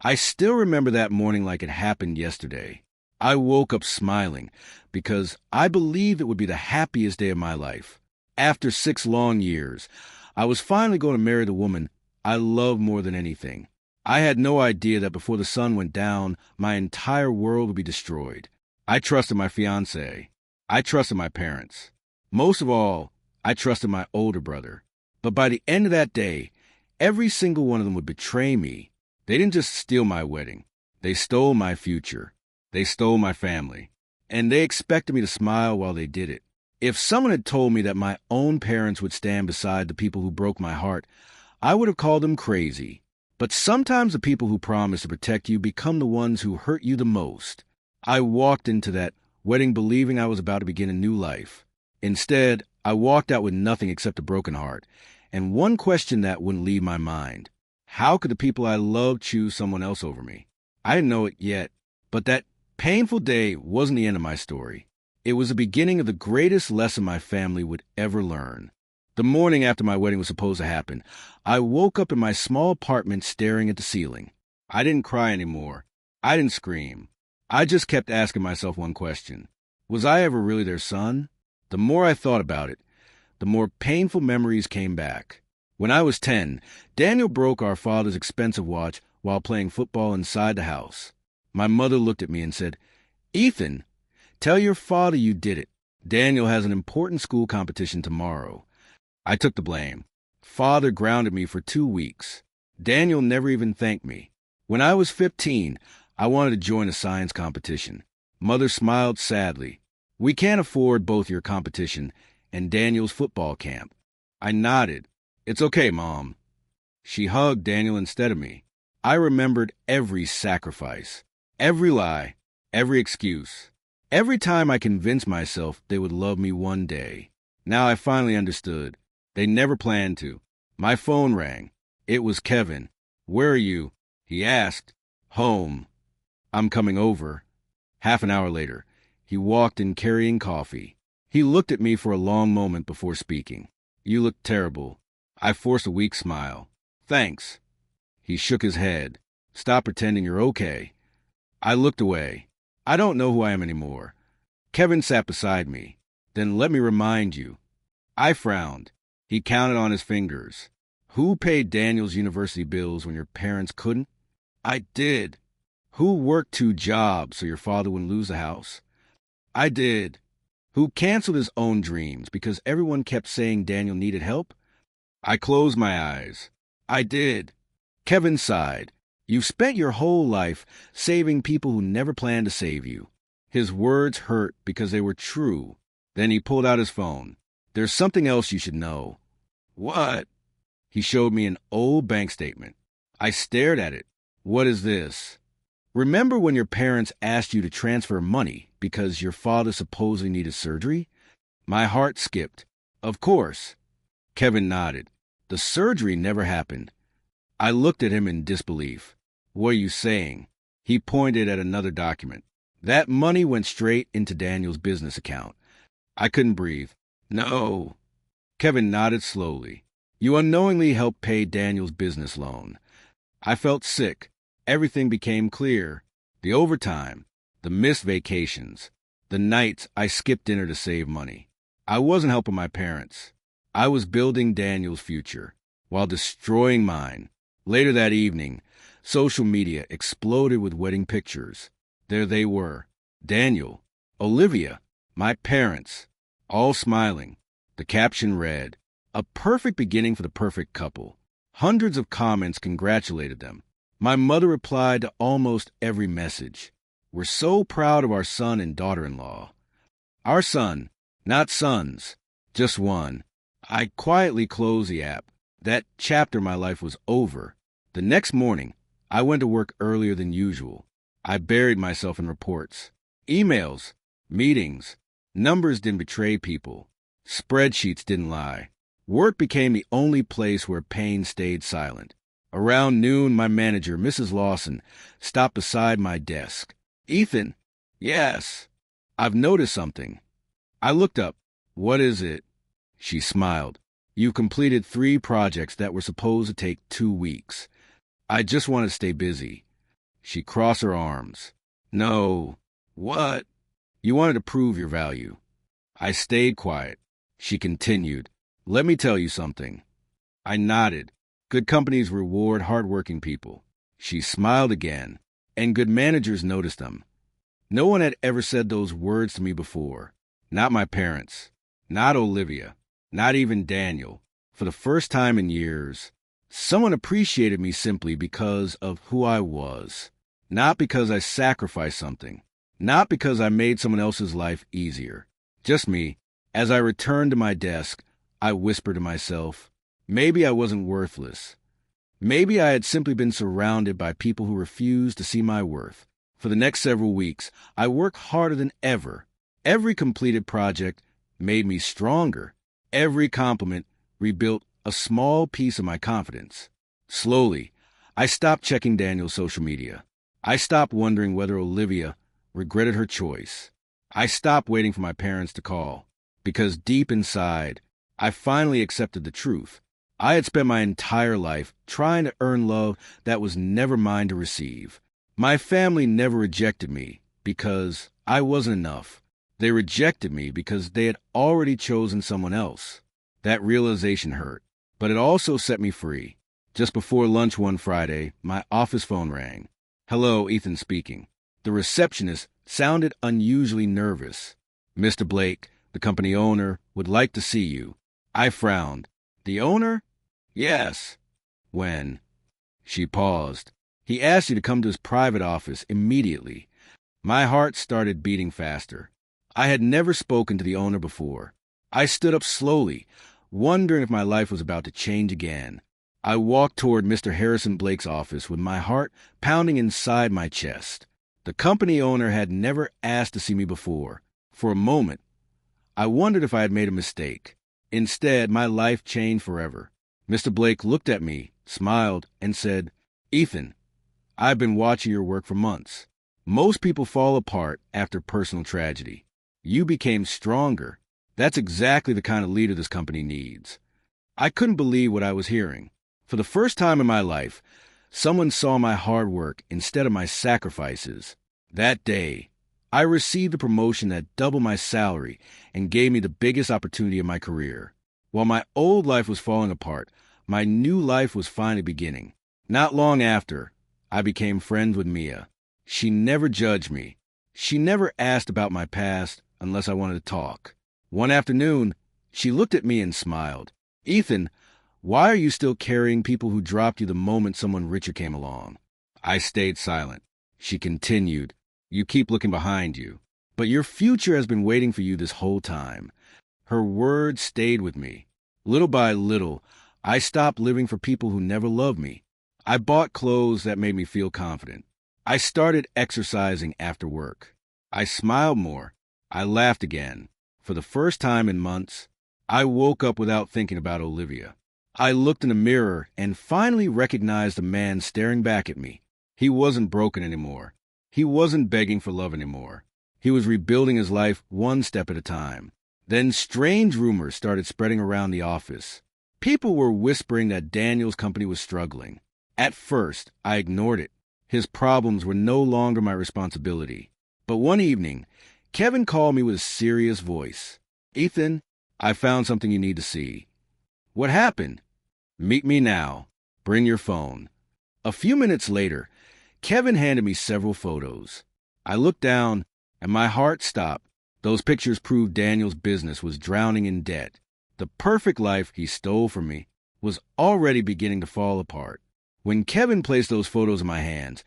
I still remember that morning like it happened yesterday. I woke up smiling because I believed it would be the happiest day of my life. After 6 long years, I was finally going to marry the woman I love more than anything. I had no idea that before the sun went down, my entire world would be destroyed. I trusted my fiancée. I trusted my parents. Most of all, I trusted my older brother. But by the end of that day, every single one of them would betray me. They didn't just steal my wedding. They stole my future. They stole my family. And they expected me to smile while they did it. If someone had told me that my own parents would stand beside the people who broke my heart, I would have called them crazy. But sometimes the people who promise to protect you become the ones who hurt you the most. I walked into that wedding believing I was about to begin a new life. Instead, I walked out with nothing except a broken heart, and one question that wouldn't leave my mind. How could the people I loved choose someone else over me? I didn't know it yet, but that painful day wasn't the end of my story. It was the beginning of the greatest lesson my family would ever learn. The morning after my wedding was supposed to happen, I woke up in my small apartment staring at the ceiling. I didn't cry anymore. I didn't scream. I just kept asking myself one question. Was I ever really their son? The more I thought about it, the more painful memories came back. When I was 10, Daniel broke our father's expensive watch while playing football inside the house. My mother looked at me and said, "Ethan, tell your father you did it. Daniel has an important school competition tomorrow." I took the blame. Father grounded me for 2 weeks. Daniel never even thanked me. When I was 15, I wanted to join a science competition. Mother smiled sadly. "We can't afford both your competition and Daniel's football camp." I nodded. "It's okay, Mom." She hugged Daniel instead of me. I remembered every sacrifice, every lie, every excuse. Every time I convinced myself they would love me one day. Now I finally understood. They never planned to. My phone rang. It was Kevin. "Where are you?" he asked. "Home." "I'm coming over." Half an hour later, he walked in carrying coffee. He looked at me for a long moment before speaking. "You look terrible." I forced a weak smile. "Thanks." He shook his head. "Stop pretending you're okay." I looked away. I don't know who I am anymore. Kevin sat beside me. "Then let me remind you." I frowned. He counted on his fingers. "Who paid Daniel's university bills when your parents couldn't?" "I did." "Who worked 2 jobs so your father wouldn't lose the house?" "I did." "Who canceled his own dreams because everyone kept saying Daniel needed help?" I closed my eyes. "I did." Kevin sighed. "You've spent your whole life saving people who never planned to save you." His words hurt because they were true. Then he pulled out his phone. "There's something else you should know." "What?" He showed me an old bank statement. I stared at it. "What is this?" "Remember when your parents asked you to transfer money because your father supposedly needed surgery?" My heart skipped. "Of course." Kevin nodded. "The surgery never happened." I looked at him in disbelief. "What are you saying?" He pointed at another document. "That money went straight into Daniel's business account." I couldn't breathe. "No." Kevin nodded slowly. "You unknowingly helped pay Daniel's business loan." I felt sick. Everything became clear. The overtime, the missed vacations, the nights I skipped dinner to save money. I wasn't helping my parents. I was building Daniel's future while destroying mine. Later that evening, social media exploded with wedding pictures. There they were. Daniel, Olivia, my parents, all smiling. The caption read, "A perfect beginning for the perfect couple." Hundreds of comments congratulated them. My mother replied to almost every message. "We're so proud of our son and daughter-in-law." Our son, not sons, just one. I quietly closed the app. That chapter of my life was over. The next morning, I went to work earlier than usual. I buried myself in reports. Emails, meetings, numbers didn't betray people. Spreadsheets didn't lie. Work became the only place where pain stayed silent. Around noon, my manager, Mrs. Lawson, stopped beside my desk. "Ethan." "Yes." "I've noticed something." I looked up. "What is it?" She smiled. "You completed 3 projects that were supposed to take 2 weeks." I just want to stay busy. She crossed her arms. No. What? You wanted to prove your value. I stayed quiet. She continued. Let me tell you something. I nodded. Good companies reward hardworking people. She smiled again, and good managers noticed them. No one had ever said those words to me before. Not my parents. Not Olivia. Not even Daniel. For the first time in years, someone appreciated me simply because of who I was. Not because I sacrificed something. Not because I made someone else's life easier. Just me. As I returned to my desk, I whispered to myself, maybe I wasn't worthless. Maybe I had simply been surrounded by people who refused to see my worth. For the next several weeks, I worked harder than ever. Every completed project made me stronger. Every compliment rebuilt a small piece of my confidence. Slowly, I stopped checking Daniel's social media. I stopped wondering whether Olivia regretted her choice. I stopped waiting for my parents to call, because deep inside, I finally accepted the truth. I had spent my entire life trying to earn love that was never mine to receive. My family never rejected me because I wasn't enough. They rejected me because they had already chosen someone else. That realization hurt, but it also set me free. Just before lunch one Friday, my office phone rang. Hello, Ethan speaking. The receptionist sounded unusually nervous. Mr. Blake, the company owner, would like to see you. I frowned. The owner? Yes. When? She paused. He asked you to come to his private office immediately. My heart started beating faster. I had never spoken to the owner before. I stood up slowly, wondering if my life was about to change again. I walked toward Mr. Harrison Blake's office with my heart pounding inside my chest. The company owner had never asked to see me before. For a moment, I wondered if I had made a mistake. Instead, my life changed forever. Mr. Blake looked at me, smiled, and said, Ethan, I've been watching your work for months. Most people fall apart after personal tragedy. You became stronger. That's exactly the kind of leader this company needs. I couldn't believe what I was hearing. For the first time in my life, someone saw my hard work instead of my sacrifices. That day, I received a promotion that doubled my salary and gave me the biggest opportunity of my career. While my old life was falling apart, my new life was finally beginning. Not long after, I became friends with Mia. She never judged me. She never asked about my past unless I wanted to talk. One afternoon, she looked at me and smiled. Ethan, why are you still carrying people who dropped you the moment someone richer came along? I stayed silent. She continued, you keep looking behind you, but your future has been waiting for you this whole time. Her words stayed with me. Little by little, I stopped living for people who never loved me. I bought clothes that made me feel confident. I started exercising after work. I smiled more. I laughed again. For the first time in months, I woke up without thinking about Olivia. I looked in the mirror and finally recognized a man staring back at me. He wasn't broken anymore. He wasn't begging for love anymore. He was rebuilding his life one step at a time. Then strange rumors started spreading around the office. People were whispering that Daniel's company was struggling. At first, I ignored it. His problems were no longer my responsibility. But one evening, Kevin called me with a serious voice. Ethan, I found something you need to see. What happened? Meet me now. Bring your phone. A few minutes later, Kevin handed me several photos. I looked down, and my heart stopped. Those pictures proved Daniel's business was drowning in debt. The perfect life he stole from me was already beginning to fall apart. When Kevin placed those photos in my hands,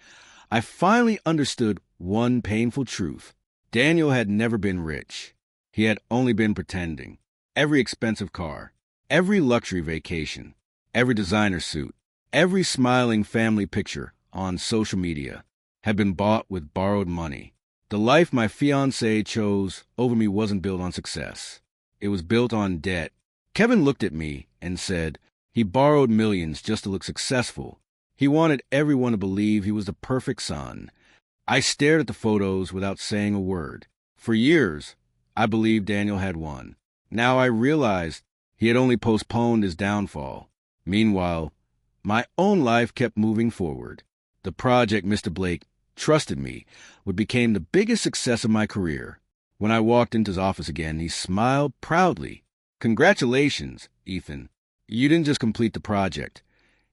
I finally understood one painful truth. Daniel had never been rich. He had only been pretending. Every expensive car, every luxury vacation, every designer suit, every smiling family picture on social media had been bought with borrowed money. The life my fiancée chose over me wasn't built on success. It was built on debt. Kevin looked at me and said he borrowed millions just to look successful. He wanted everyone to believe he was the perfect son. I stared at the photos without saying a word. For years, I believed Daniel had won. Now I realized he had only postponed his downfall. Meanwhile, my own life kept moving forward. The project Mr. Blake trusted me would become the biggest success of my career. When I walked into his office again, he smiled proudly. Congratulations, Ethan. You didn't just complete the project.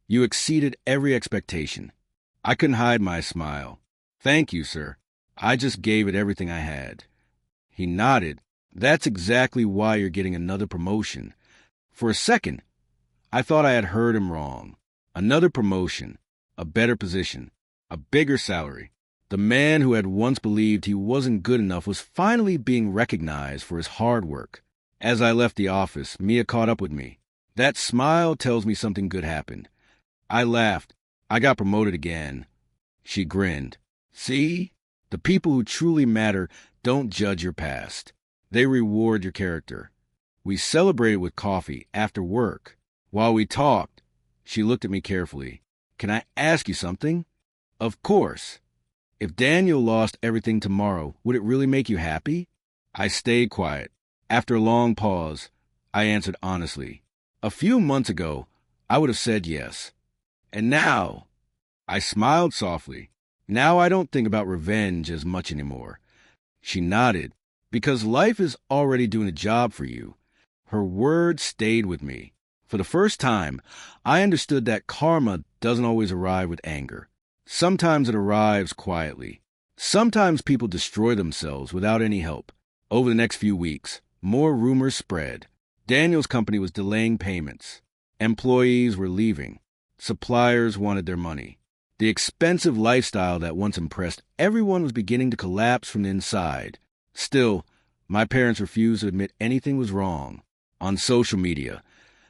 You exceeded every expectation. I couldn't hide my smile. Thank you, sir. I just gave it everything I had. He nodded. That's exactly why you're getting another promotion. For a second, I thought I had heard him wrong. Another promotion, a better position, a bigger salary. The man who had once believed he wasn't good enough was finally being recognized for his hard work. As I left the office, Mia caught up with me. That smile tells me something good happened. I laughed. I got promoted again. She grinned. See? The people who truly matter don't judge your past. They reward your character. We celebrated with coffee after work. While we talked, she looked at me carefully. Can I ask you something? Of course. If Daniel lost everything tomorrow, would it really make you happy? I stayed quiet. After a long pause, I answered honestly. A few months ago, I would have said yes. And now, I smiled softly. Now I don't think about revenge as much anymore. She nodded. Because life is already doing a job for you. Her words stayed with me. For the first time, I understood that karma doesn't always arrive with anger. Sometimes it arrives quietly. Sometimes people destroy themselves without any help. Over the next few weeks, more rumors spread. Daniel's company was delaying payments. Employees were leaving. Suppliers wanted their money. The expensive lifestyle that once impressed everyone was beginning to collapse from the inside. Still, my parents refused to admit anything was wrong. On social media,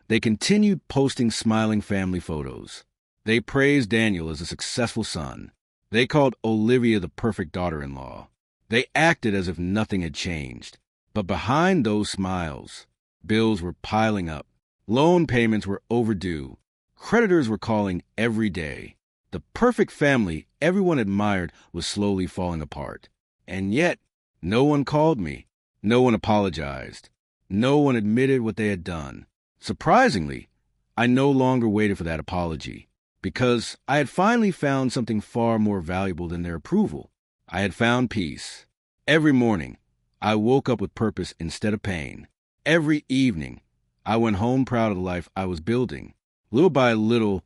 they continued posting smiling family photos. They praised Daniel as a successful son. They called Olivia the perfect daughter-in-law. They acted as if nothing had changed. But behind those smiles, bills were piling up. Loan payments were overdue. Creditors were calling every day. The perfect family everyone admired was slowly falling apart. And yet, no one called me. No one apologized. No one admitted what they had done. Surprisingly, I no longer waited for that apology, because I had finally found something far more valuable than their approval. I had found peace. Every morning, I woke up with purpose instead of pain. Every evening, I went home proud of the life I was building. Little by little,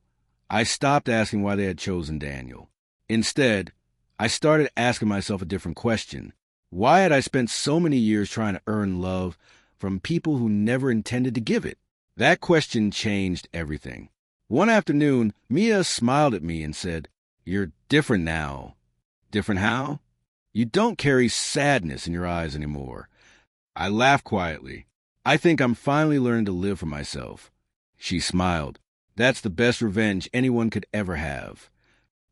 I stopped asking why they had chosen Daniel. Instead, I started asking myself a different question. Why had I spent so many years trying to earn love from people who never intended to give it? That question changed everything. One afternoon, Mia smiled at me and said, "You're different now." Different how? You don't carry sadness in your eyes anymore. I laughed quietly. I think I'm finally learning to live for myself. She smiled. That's the best revenge anyone could ever have.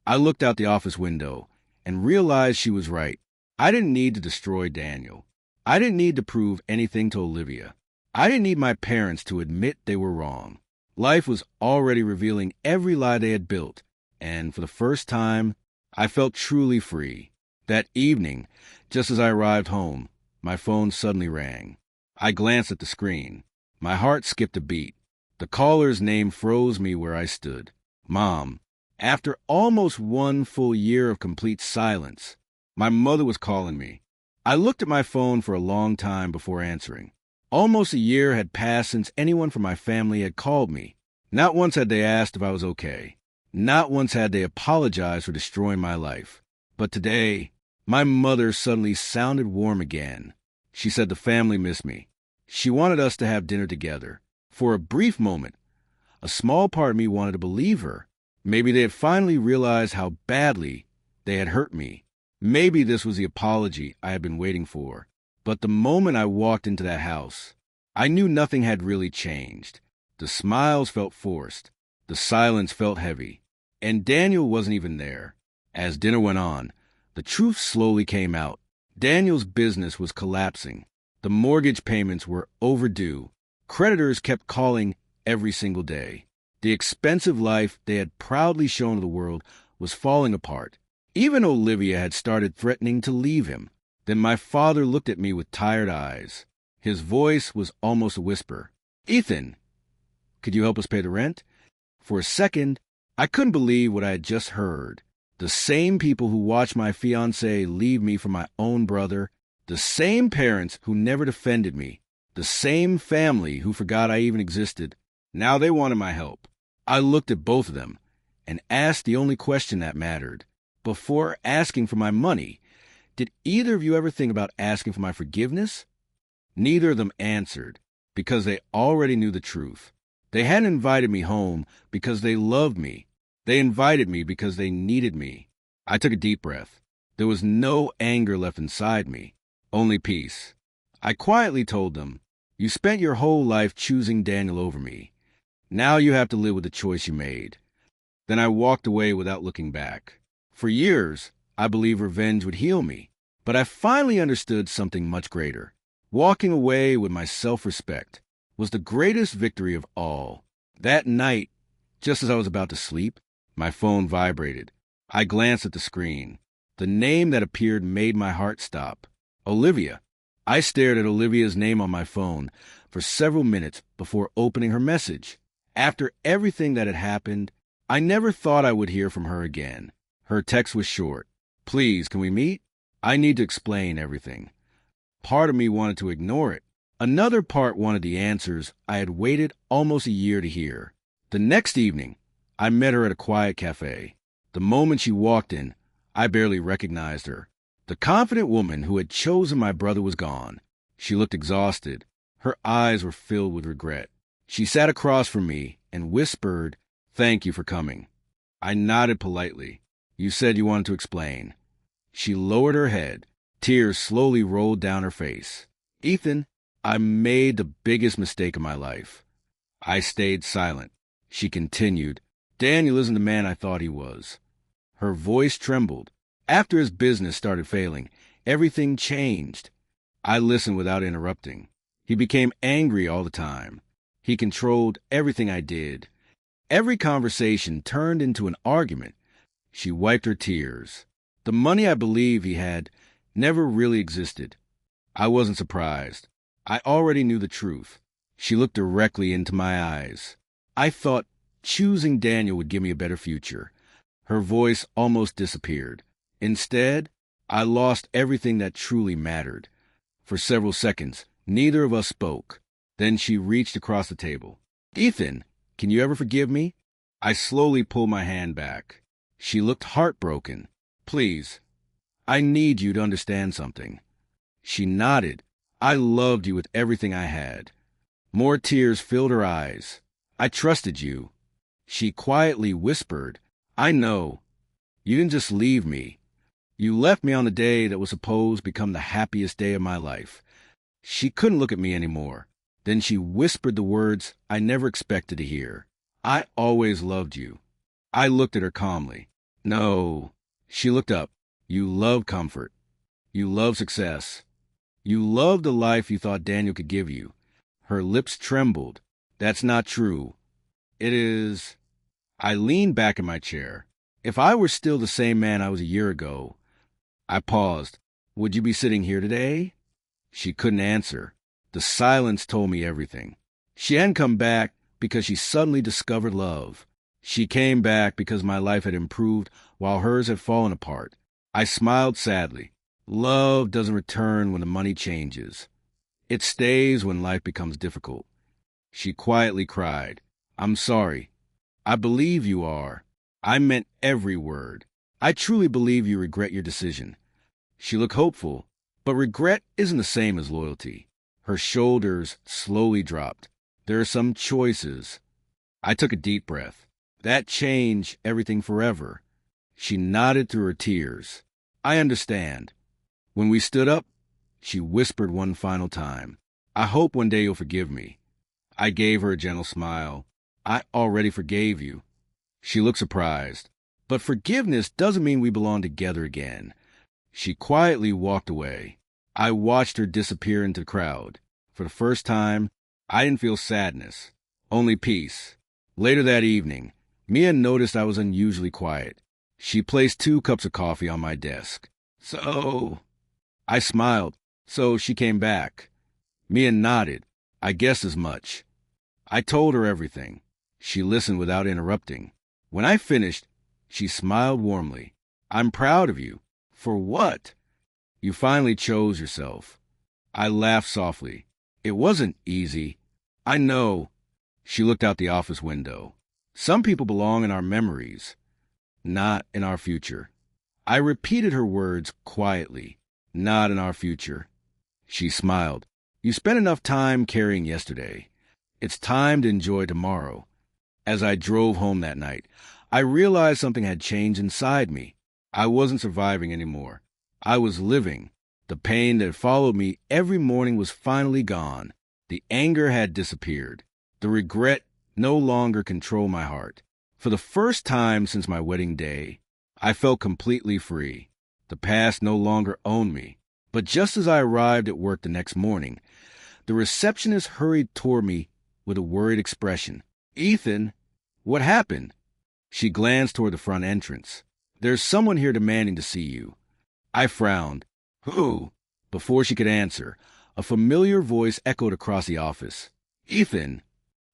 I looked out the office window and realized she was right. I didn't need to destroy Daniel. I didn't need to prove anything to Olivia. I didn't need my parents to admit they were wrong. Life was already revealing every lie they had built, and for the first time, I felt truly free. That evening, just as I arrived home, my phone suddenly rang. I glanced at the screen. My heart skipped a beat. The caller's name froze me where I stood. Mom. After almost 1 full year of complete silence, my mother was calling me. I looked at my phone for a long time before answering. Almost a year had passed since anyone from my family had called me. Not once had they asked if I was okay. Not once had they apologized for destroying my life. But today, my mother suddenly sounded warm again. She said the family missed me. She wanted us to have dinner together. For a brief moment, a small part of me wanted to believe her. Maybe they had finally realized how badly they had hurt me. Maybe this was the apology I had been waiting for. But the moment I walked into that house, I knew nothing had really changed. The smiles felt forced. The silence felt heavy. And Daniel wasn't even there. As dinner went on, the truth slowly came out. Daniel's business was collapsing. The mortgage payments were overdue. Creditors kept calling every single day. The expensive life they had proudly shown to the world was falling apart. Even Olivia had started threatening to leave him. Then my father looked at me with tired eyes. His voice was almost a whisper. "Ethan, could you help us pay the rent?" For a second, I couldn't believe what I had just heard. The same people who watched my fiancée leave me for my own brother, the same parents who never defended me, the same family who forgot I even existed. Now they wanted my help. I looked at both of them and asked the only question that mattered. Before asking for my money, did either of you ever think about asking for my forgiveness? Neither of them answered, because they already knew the truth. They hadn't invited me home because they loved me. They invited me because they needed me. I took a deep breath. There was no anger left inside me, only peace. I quietly told them, "You spent your whole life choosing Daniel over me. Now you have to live with the choice you made." Then I walked away without looking back. For years, I believed revenge would heal me, but I finally understood something much greater. Walking away with my self-respect was the greatest victory of all. That night, just as I was about to sleep, my phone vibrated. I glanced at the screen. The name that appeared made my heart stop. Olivia. I stared at Olivia's name on my phone for several minutes before opening her message. After everything that had happened, I never thought I would hear from her again. Her text was short. "Please, can we meet? I need to explain everything." Part of me wanted to ignore it. Another part wanted the answers I had waited almost a year to hear. The next evening, I met her at a quiet cafe. The moment she walked in, I barely recognized her. The confident woman who had chosen my brother was gone. She looked exhausted. Her eyes were filled with regret. She sat across from me and whispered, "Thank you for coming." I nodded politely. "You said you wanted to explain." She lowered her head. Tears slowly rolled down her face. "Ethan, I made the biggest mistake of my life." I stayed silent. She continued, "Daniel isn't the man I thought he was." Her voice trembled. After his business started failing, everything changed. I listened without interrupting. He became angry all the time. He controlled everything I did. Every conversation turned into an argument. She wiped her tears. The money I believed he had never really existed. I wasn't surprised. I already knew the truth. She looked directly into my eyes. I thought choosing Daniel would give me a better future. Her voice almost disappeared. Instead, I lost everything that truly mattered. For several seconds, neither of us spoke. Then she reached across the table. "Ethan, can you ever forgive me?" I slowly pulled my hand back. She looked heartbroken. "Please, I need you to understand something." She nodded. "I loved you with everything I had." More tears filled her eyes. "I trusted you." She quietly whispered, "I know. You didn't just leave me. You left me on the day that was supposed to become the happiest day of my life." She couldn't look at me anymore. Then she whispered the words I never expected to hear. "I always loved you." I looked at her calmly. "No." She looked up. "You love comfort. You love success. You love the life you thought Daniel could give you." Her lips trembled. "That's not true." "It is." I leaned back in my chair. If I were still the same man I was a year ago, I paused. "Would you be sitting here today?" She couldn't answer. The silence told me everything. She hadn't come back because she suddenly discovered love. She came back because my life had improved while hers had fallen apart. I smiled sadly. Love doesn't return when the money changes. It stays when life becomes difficult. She quietly cried, "I'm sorry. I believe you are. I meant every word. I truly believe you regret your decision." She looked hopeful, but regret isn't the same as loyalty. Her shoulders slowly dropped. "There are some choices." I took a deep breath. "That changed everything forever." She nodded through her tears. "I understand." When we stood up, she whispered one final time, "I hope one day you'll forgive me." I gave her a gentle smile. "I already forgave you." She looked surprised. "But forgiveness doesn't mean we belong together again." She quietly walked away. I watched her disappear into the crowd. For the first time, I didn't feel sadness, only peace. Later that evening, Mia noticed I was unusually quiet. She placed 2 cups of coffee on my desk. "So," I smiled. "So she came back." Mia nodded. "I guessed as much." I told her everything. She listened without interrupting. When I finished, she smiled warmly. I'm proud of you. For what? You finally chose yourself. I laughed softly. It wasn't easy. I know. She looked out the office window. Some people belong in our memories, not in our future. I repeated her words quietly. Not in our future. She smiled. You spent enough time carrying yesterday. It's time to enjoy tomorrow. As I drove home that night, I realized something had changed inside me. I wasn't surviving anymore. I was living. The pain that followed me every morning was finally gone. The anger had disappeared. The regret no longer controlled my heart. For the first time since my wedding day, I felt completely free. The past no longer owned me. But just as I arrived at work the next morning, the receptionist hurried toward me with a worried expression. Ethan, what happened? She glanced toward the front entrance. There's someone here demanding to see you. I frowned. Who? Before she could answer, a familiar voice echoed across the office. Ethan.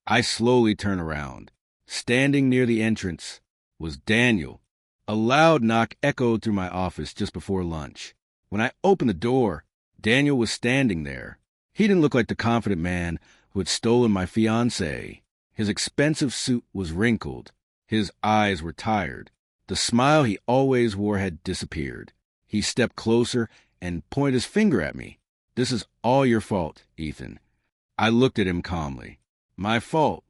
I slowly turned around. Standing near the entrance was Daniel. A loud knock echoed through my office just before lunch. When I opened the door, Daniel was standing there. He didn't look like the confident man who had stolen my fiancée. His expensive suit was wrinkled. His eyes were tired. The smile he always wore had disappeared. He stepped closer and pointed his finger at me. This is all your fault, Ethan. I looked at him calmly. My fault.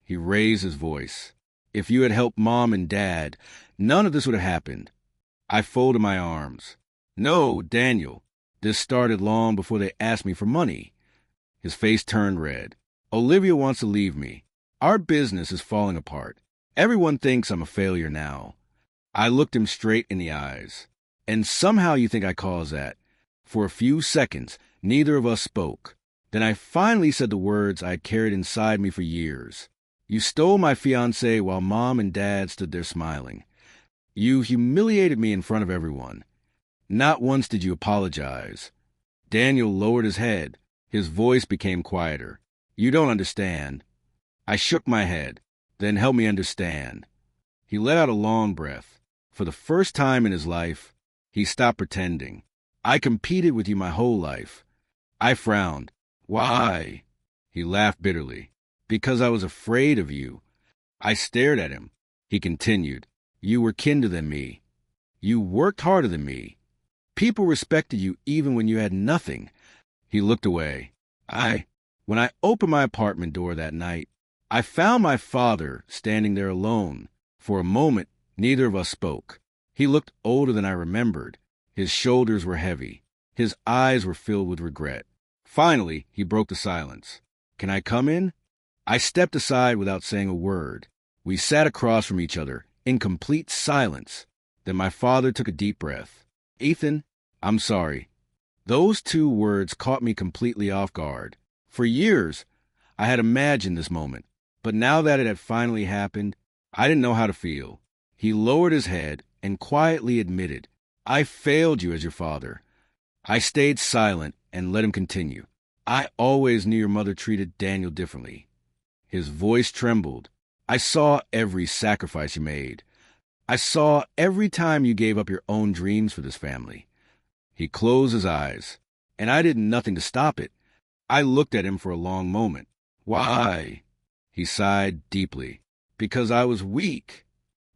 He raised his voice. If you had helped Mom and Dad, none of this would have happened. I folded my arms. No, Daniel. This started long before they asked me for money. His face turned red. Olivia wants to leave me. Our business is falling apart. Everyone thinks I'm a failure now. I looked him straight in the eyes. And somehow you think I caused that. For a few seconds, neither of us spoke. Then I finally said the words I had carried inside me for years. You stole my fiancée while Mom and Dad stood there smiling. You humiliated me in front of everyone. Not once did you apologize. Daniel lowered his head. His voice became quieter. You don't understand. I shook my head. Then help me understand. He let out a long breath. For the first time in his life, he stopped pretending. I competed with you my whole life. I frowned. Why? He laughed bitterly. Because I was afraid of you. I stared at him. He continued. You were kinder than me. You worked harder than me. People respected you even when you had nothing. He looked away. When I opened my apartment door that night, I found my father standing there alone. For a moment, neither of us spoke. He looked older than I remembered. His shoulders were heavy. His eyes were filled with regret. Finally, he broke the silence. Can I come in? I stepped aside without saying a word. We sat across from each other, in complete silence. Then my father took a deep breath. Ethan, I'm sorry. Those two words caught me completely off guard. For years, I had imagined this moment, but now that it had finally happened, I didn't know how to feel. He lowered his head and quietly admitted, I failed you as your father. I stayed silent and let him continue. I always knew your mother treated Daniel differently. His voice trembled. I saw every sacrifice you made. I saw every time you gave up your own dreams for this family. He closed his eyes, and I did nothing to stop it. I looked at him for a long moment. Why? He sighed deeply. Because I was weak.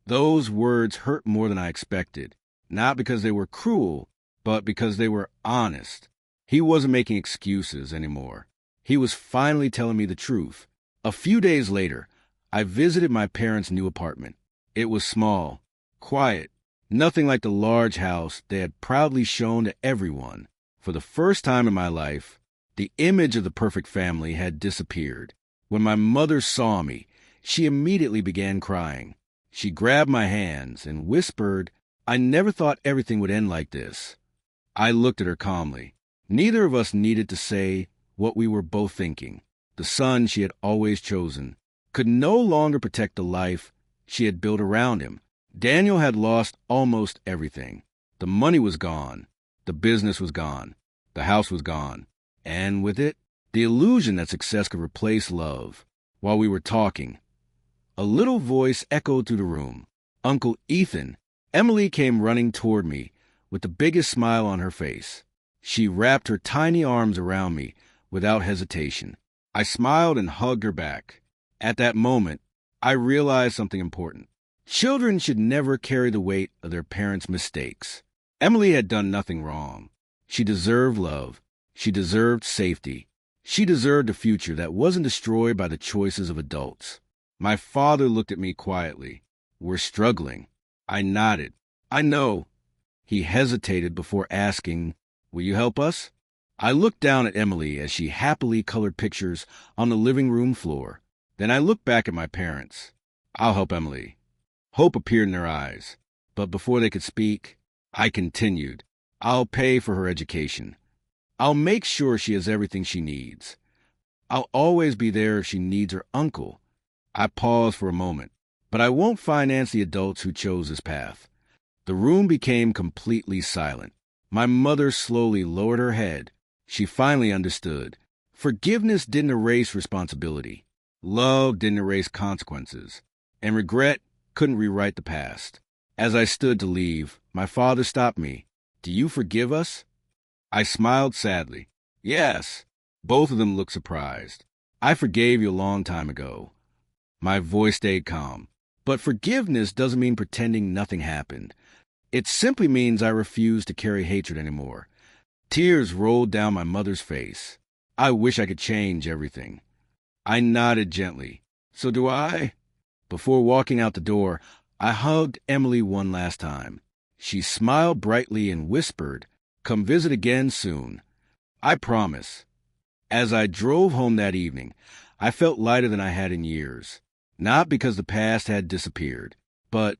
Those words hurt more than I expected. Not because they were cruel, but because they were honest. He wasn't making excuses anymore. He was finally telling me the truth. A few days later, I visited my parents' new apartment. It was small, quiet, nothing like the large house they had proudly shown to everyone. For the first time in my life, the image of the perfect family had disappeared. When my mother saw me, she immediately began crying. She grabbed my hands and whispered, I never thought everything would end like this. I looked at her calmly. Neither of us needed to say what we were both thinking. The son she had always chosen could no longer protect the life she had built around him. Daniel had lost almost everything. The money was gone. The business was gone. The house was gone. And with it, the illusion that success could replace love. While we were talking, a little voice echoed through the room. Uncle Ethan, Emily came running toward me with the biggest smile on her face. She wrapped her tiny arms around me without hesitation. I smiled and hugged her back. At that moment, I realized something important. Children should never carry the weight of their parents' mistakes. Emily had done nothing wrong. She deserved love. She deserved safety. She deserved a future that wasn't destroyed by the choices of adults. My father looked at me quietly. "We're struggling." I nodded. "I know." He hesitated before asking, "Will you help us?" I looked down at Emily as she happily colored pictures on the living room floor. Then I looked back at my parents. "I'll help Emily." Hope appeared in their eyes. But before they could speak, I continued, "I'll pay for her education. I'll make sure she has everything she needs. I'll always be there if she needs her uncle." I paused for a moment, but I won't finance the adults who chose this path. The room became completely silent. My mother slowly lowered her head. She finally understood. Forgiveness didn't erase responsibility. Love didn't erase consequences. And regret couldn't rewrite the past. As I stood to leave, my father stopped me. "Do you forgive us?" I smiled sadly. "Yes." Both of them looked surprised. "I forgave you a long time ago." My voice stayed calm. But forgiveness doesn't mean pretending nothing happened. It simply means I refuse to carry hatred anymore. Tears rolled down my mother's face. "I wish I could change everything." I nodded gently. "So do I." Before walking out the door, I hugged Emily one last time. She smiled brightly and whispered, "Come visit again soon." "I promise." As I drove home that evening, I felt lighter than I had in years. Not because the past had disappeared, but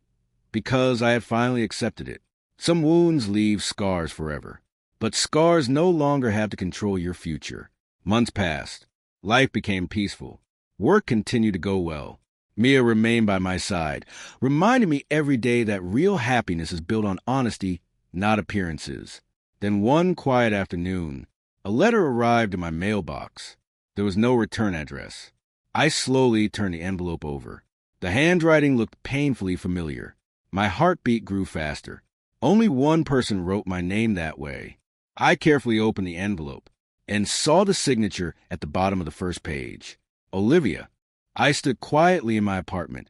because I had finally accepted it. Some wounds leave scars forever, but scars no longer have to control your future. Months passed. Life became peaceful. Work continued to go well. Mia remained by my side, reminding me every day that real happiness is built on honesty, not appearances. Then one quiet afternoon, a letter arrived in my mailbox. There was no return address. I slowly turned the envelope over. The handwriting looked painfully familiar. My heartbeat grew faster. Only one person wrote my name that way. I carefully opened the envelope and saw the signature at the bottom of the first page. Olivia. I stood quietly in my apartment,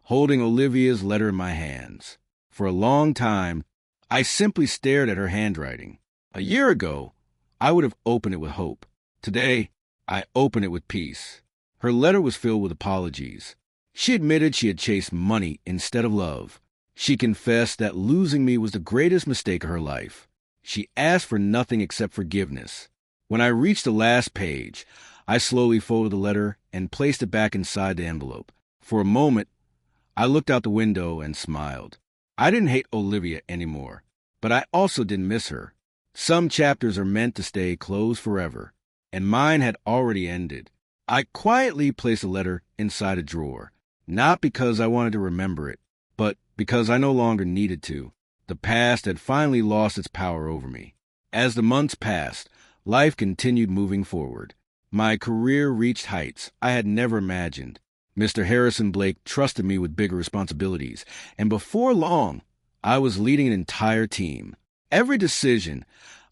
holding Olivia's letter in my hands. For a long time, I simply stared at her handwriting. A year ago, I would have opened it with hope. Today, I open it with peace. Her letter was filled with apologies. She admitted she had chased money instead of love. She confessed that losing me was the greatest mistake of her life. She asked for nothing except forgiveness. When I reached the last page, I slowly folded the letter and placed it back inside the envelope. For a moment, I looked out the window and smiled. I didn't hate Olivia anymore, but I also didn't miss her. Some chapters are meant to stay closed forever, and mine had already ended. I quietly placed the letter inside a drawer, not because I wanted to remember it, but because I no longer needed to. The past had finally lost its power over me. As the months passed, life continued moving forward. My career reached heights I had never imagined. Mr. Harrison Blake trusted me with bigger responsibilities, and before long, I was leading an entire team. Every decision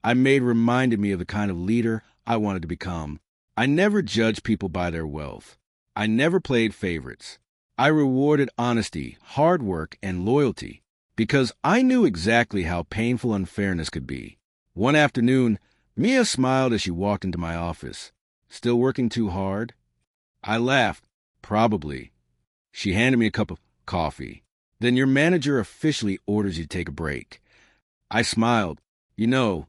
I made reminded me of the kind of leader I wanted to become. I never judged people by their wealth. I never played favorites. I rewarded honesty, hard work, and loyalty because I knew exactly how painful unfairness could be. One afternoon, Mia smiled as she walked into my office. "Still working too hard?" I laughed. "Probably." She handed me a cup of coffee. "Then your manager officially orders you to take a break." I smiled. "You know,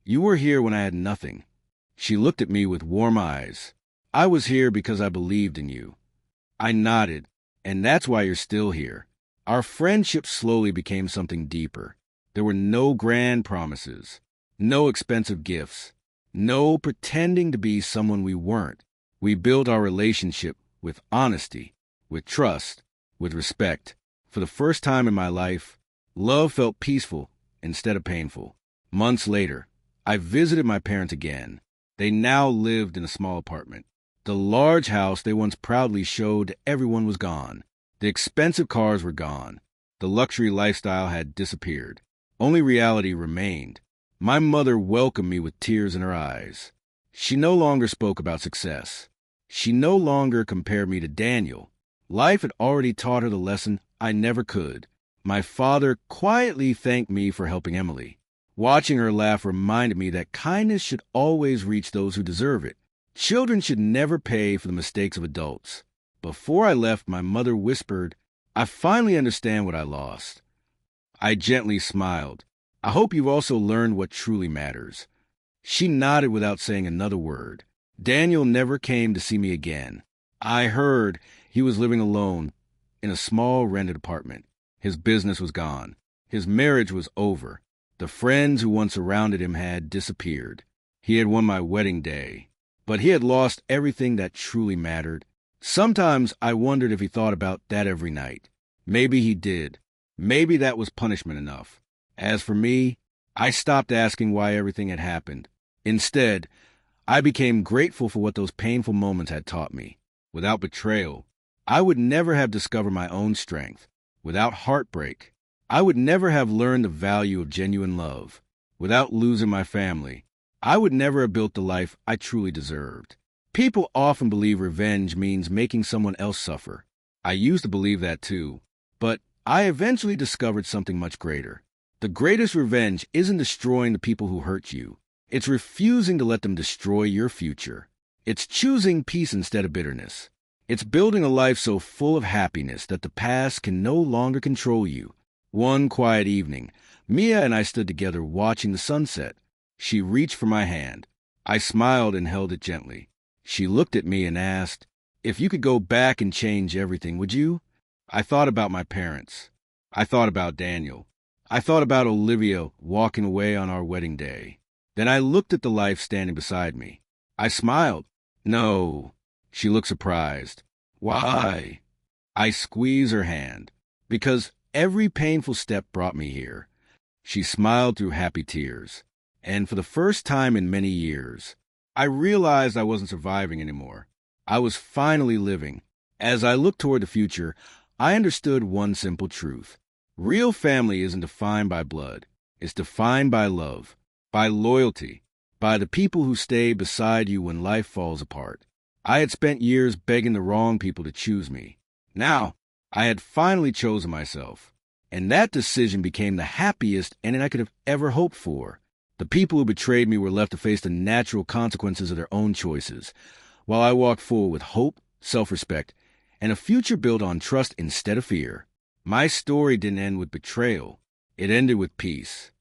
you were here when I had nothing." She looked at me with warm eyes. "I was here because I believed in you." I nodded. "And that's why you're still here." Our friendship slowly became something deeper. There were no grand promises, no expensive gifts, no pretending to be someone we weren't. We built our relationship with honesty, with trust, with respect. For the first time in my life, love felt peaceful instead of painful. Months later, I visited my parents again. They now lived in a small apartment. The large house they once proudly showed to everyone was gone. The expensive cars were gone. The luxury lifestyle had disappeared. Only reality remained. My mother welcomed me with tears in her eyes. She no longer spoke about success. She no longer compared me to Daniel. Life had already taught her the lesson I never could. My father quietly thanked me for helping Emily. Watching her laugh reminded me that kindness should always reach those who deserve it. Children should never pay for the mistakes of adults. Before I left, my mother whispered, "I finally understand what I lost." I gently smiled. "I hope you've also learned what truly matters." She nodded without saying another word. Daniel never came to see me again. I heard he was living alone in a small rented apartment. His business was gone. His marriage was over. The friends who once surrounded him had disappeared. He had won my wedding day, but he had lost everything that truly mattered. Sometimes I wondered if he thought about that every night. Maybe he did. Maybe that was punishment enough. As for me, I stopped asking why everything had happened. Instead, I became grateful for what those painful moments had taught me. Without betrayal, I would never have discovered my own strength. Without heartbreak, I would never have learned the value of genuine love. Without losing my family, I would never have built the life I truly deserved. People often believe revenge means making someone else suffer. I used to believe that too, but I eventually discovered something much greater. The greatest revenge isn't destroying the people who hurt you. It's refusing to let them destroy your future. It's choosing peace instead of bitterness. It's building a life so full of happiness that the past can no longer control you. One quiet evening, Mia and I stood together watching the sunset. She reached for my hand. I smiled and held it gently. She looked at me and asked, "If you could go back and change everything, would you?" I thought about my parents. I thought about Daniel. I thought about Olivia walking away on our wedding day. Then I looked at the life standing beside me. I smiled. "No." She looked surprised. "Why?" I squeezed her hand. "Because every painful step brought me here." She smiled through happy tears. And for the first time in many years, I realized I wasn't surviving anymore. I was finally living. As I looked toward the future, I understood one simple truth. Real family isn't defined by blood. It's defined by love, by loyalty, by the people who stay beside you when life falls apart. I had spent years begging the wrong people to choose me. Now, I had finally chosen myself. And that decision became the happiest ending I could have ever hoped for. The people who betrayed me were left to face the natural consequences of their own choices, while I walked forward with hope, self-respect, and a future built on trust instead of fear. My story didn't end with betrayal. It ended with peace.